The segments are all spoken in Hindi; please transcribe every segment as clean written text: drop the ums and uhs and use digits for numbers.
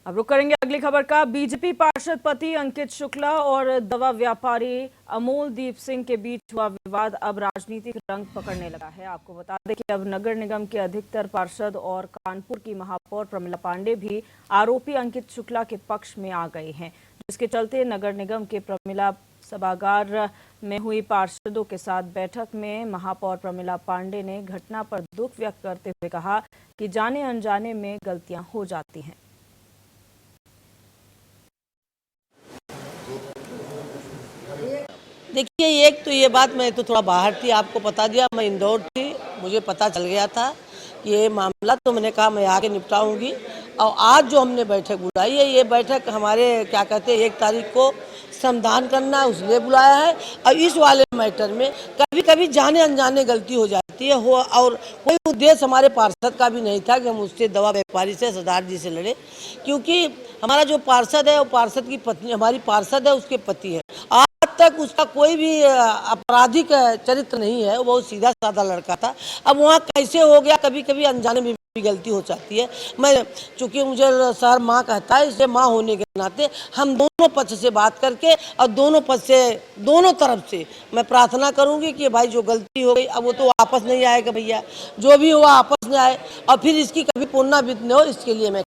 अब रुक करेंगे अगली खबर का। बीजेपी पार्षद पति अंकित शुक्ला और दवा व्यापारी अमोल दीप सिंह के बीच हुआ विवाद अब राजनीतिक रंग पकड़ने लगा है। आपको बता दें कि अब नगर निगम के अधिकतर पार्षद और कानपुर की महापौर प्रमिला पांडे भी आरोपी अंकित शुक्ला के पक्ष में आ गए हैं, जिसके चलते नगर निगम के प्रमिला सभागार में हुई पार्षदों के साथ बैठक में महापौर प्रमिला पांडे ने घटना पर दुख व्यक्त करते हुए कहा कि जाने अनजाने में गलतियां हो जाती हैं। देखिए, एक तो ये बात, मैं तो थोड़ा बाहर थी, आपको बता दिया, मैं इंदौर थी, मुझे पता चल गया था कि ये मामला, तो मैंने कहा मैं आके निपटाऊंगी। और आज जो हमने बैठक बुलाई है, ये बैठक हमारे क्या कहते हैं 1 तारीख को समाधान करना है, उसलिए बुलाया है। और इस वाले मैटर में कभी कभी जाने अनजाने गलती हो जाती है और कोई उद्देश्य हमारे पार्षद का भी नहीं था कि हम उससे दवा व्यापारी से सरदार जी से लड़े, क्योंकि हमारा जो पार्षद है वो पार्षद की पत्नी, हमारी पार्षद है उसके पति है। आज तक उसका कोई भी आपराधिक चरित्र नहीं है, वो बहुत सीधा साधा लड़का था। अब वहाँ कैसे हो गया, कभी कभी अनजाने में भी गलती हो जाती है। मैं चूंकि मुझे सर माँ कहता है, इसलिए माँ होने के नाते हम दोनों पक्ष से बात करके और दोनों पक्ष से, दोनों तरफ से मैं प्रार्थना करूंगी कि भाई जो गलती हो गई अब वो तो वापस नहीं आएगा भैया, जो भी हुआ आपस में आए और फिर इसकी कभी पुनरावृत्ति न हो, इसके लिए मैं।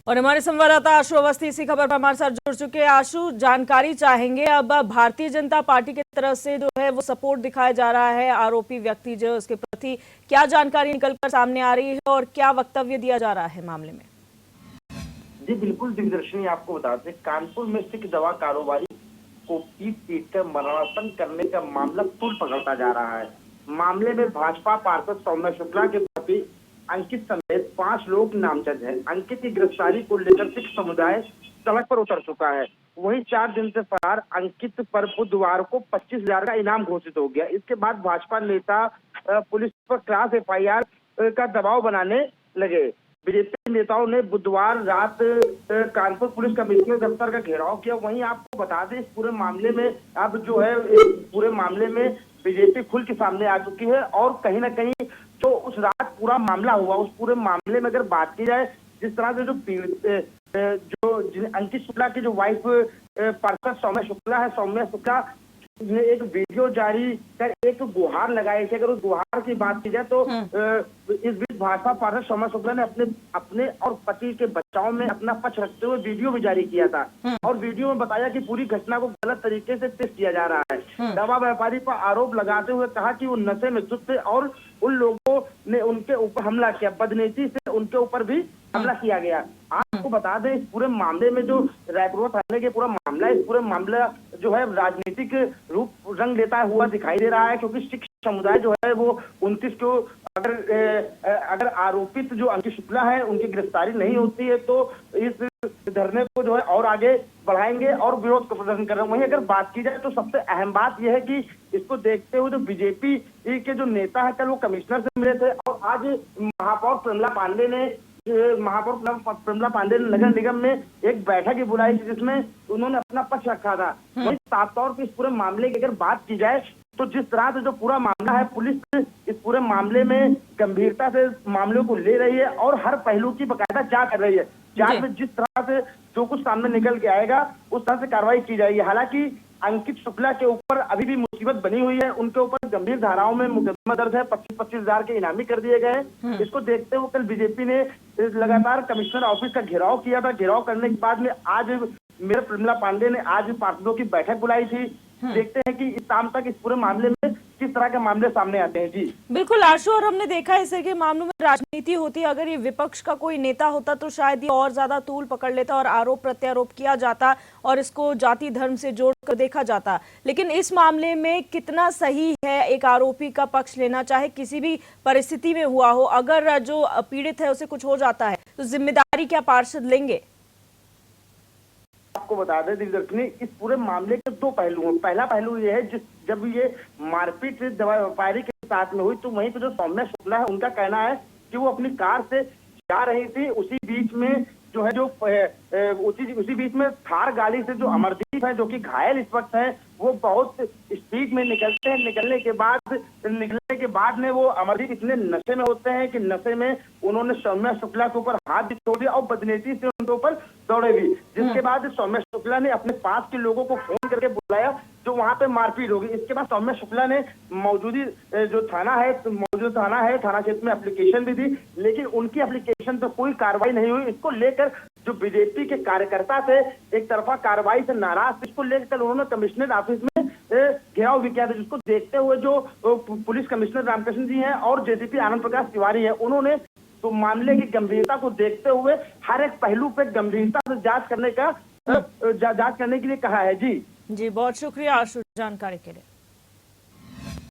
और हमारे संवाददाता आशु अवस्थी इसी खबर पर हमारे साथ जुड़ चुके हैं। आशु, जानकारी चाहेंगे, अब भारतीय जनता पार्टी की तरफ से जो है वो सपोर्ट दिखाया जा रहा है आरोपी व्यक्ति जो उसके प्रति, क्या जानकारी निकलकर सामने आ रही है और क्या वक्तव्य दिया जा रहा है मामले में? जी बिल्कुल दिग्दर्शनी, आपको बता दें कानपुर में सिख दवा कारोबारी को पीट कर मरणासन करने का मामला तूल पकड़ता जा रहा है। मामले में भाजपा पार्षद सौम्य शुक्ला के पति अंकित समेत 5 लोग नामजद हैं। अंकित की गिरफ्तारी को लेकर सिख समुदाय सड़क पर उतर चुका है। वहीं 4 दिन से फरार अंकित पर बुधवार को 25,000 का इनाम घोषित हो गया। इसके बाद भाजपा नेता पुलिस पर क्लास FIR का दबाव बनाने लगे। बीजेपी नेताओं ने बुधवार रात कानपुर पुलिस कमिश्नर दफ्तर का घेराव किया। वहीं आपको बता दें, इस पूरे मामले में अब जो है पूरे मामले में बीजेपी खुल के सामने आ चुकी है और कहीं ना कहीं जो उस रात पूरा मामला हुआ, उस पूरे मामले में अगर बात की जाए, जिस तरह से जो अंकित शुक्ला की जो वाइफ पार्षद सौम्य शुक्ला है, सौम्य शुक्ला ने एक वीडियो जारी कर एक गुहार लगाई थी। अगर उस गुहार की बात की जाए तो इस बीच भाजपा पार्षद सौम्य शुक्ला ने अपने और पति के बचाव में अपना पक्ष रखते हुए वीडियो भी जारी किया था और वीडियो में बताया कि पूरी घटना को गलत तरीके से पेश किया जा रहा है। दवा व्यापारी पर आरोप लगाते हुए कहा कि वो नशे में धुत थे और उन लोगों ने उनके ऊपर हमला किया, बदनीति से उनके ऊपर भी हमला किया गया। आपको बता दें, इस पूरे मामले में जो रायपुर थाने के पूरा मामला, इस पूरे मामला जो है राजनीतिक रूप रंग लेता हुआ दिखाई दे रहा है, क्योंकि सिख समुदाय जो है वो 29 को अगर आरोपित जो अंकित शुक्ला है उनकी गिरफ्तारी नहीं होती है तो इस धरने को जो है और आगे बढ़ाएंगे और विरोध का प्रदर्शन कर रहे हैं। वहीं अगर बात की जाए तो सबसे अहम बात यह है कि इसको देखते हुए जो बीजेपी के जो नेता है, कल वो कमिश्नर से मिले थे और आज महापौर प्रमिला पांडे ने नगर निगम में एक बैठक ही बुलाई थी, जिसमें उन्होंने अपना पक्ष रखा था। वहीं साफ तौर पर इस पूरे मामले की अगर बात की जाए तो जिस तरह से जो पूरा मामला है, पुलिस इस पूरे मामले में गंभीरता से मामले को ले रही है और हर पहलू की बकायदा जांच कर रही है। जांच में जिस तरह से जो कुछ सामने निकल के आएगा उस तरह से कार्रवाई की जाएगी। हालांकि अंकित शुक्ला के ऊपर अभी भी मुसीबत बनी हुई है, उनके ऊपर गंभीर धाराओं में मुकदमा दर्ज है, 25,000 के इनामी कर दिए गए। इसको देखते हुए कल बीजेपी ने लगातार कमिश्नर ऑफिस का घेराव किया था। घेराव करने के बाद में आज मेयर प्रमिला पांडे ने आज पार्षदों की बैठक बुलाई थी। देखते हैं कि शाम तक इस पूरे मामले में किस तरह के मामले सामने आते हैं। जी बिल्कुल आशु, और हमने देखा है ऐसे के मामलों में राजनीति होती है। अगर ये विपक्ष का कोई नेता होता तो शायद ये और ज्यादा तूल पकड़ लेता और आरोप प्रत्यारोप किया जाता और इसको जाति धर्म से जोड़कर देखा जाता। लेकिन इस मामले में कितना सही है एक आरोपी का पक्ष लेना, चाहे किसी भी परिस्थिति में हुआ हो? अगर जो पीड़ित है उसे कुछ हो जाता है तो जिम्मेदारी क्या पार्षद लेंगे? आपको बता दें दिग्दर्शनी, इस पूरे मामले के 2 पहलू हैं। पहला पहलू ये है, जब ये मारपीट दवा व्यापारी के साथ में हुई तो वहीं पे जो सौम्य शुक्ला है उनका कहना है कि वो अपनी कार से जा रही थी, उसी बीच में जो है जो उसी बीच में थार गाड़ी से जो अमरदीप है जो कि घायल इस वक्त है, वो बहुत स्पीड में निकलते हैं। निकलने के बाद में वो अमरदीप इतने नशे में होते हैं कि नशे में उन्होंने सौम्या शुक्ला के ऊपर हाथ भी छोड़ दिया और बदनीति से उनके ऊपर दौड़े भी, जिसके बाद सौम्या शुक्ला ने अपने पास के लोगों को फोन करके बुलाया, जो वहां पे मारपीट हो गई। इसके बाद सौम्या शुक्ला ने जो थाना है थाना क्षेत्र में एप्लीकेशन भी दी, लेकिन उनकी एप्लीकेशन पर कोई कार्रवाई नहीं हुई। इसको लेकर जो बीजेपी के कार्यकर्ता थे एक तरफा कार्रवाई से नाराज थे, इसको लेकर उन्होंने कमिश्नर ऑफिस में घेराव भी किया था, जिसको देखते हुए जो पुलिस कमिश्नर रामकृष्ण जी हैं और जेसीपी आनंद प्रकाश तिवारी है, उन्होंने तो मामले की गंभीरता को देखते हुए हर एक पहलू पे गंभीरता से जांच करने के लिए कहा है। जी बहुत शुक्रिया आशु जानकारी के लिए।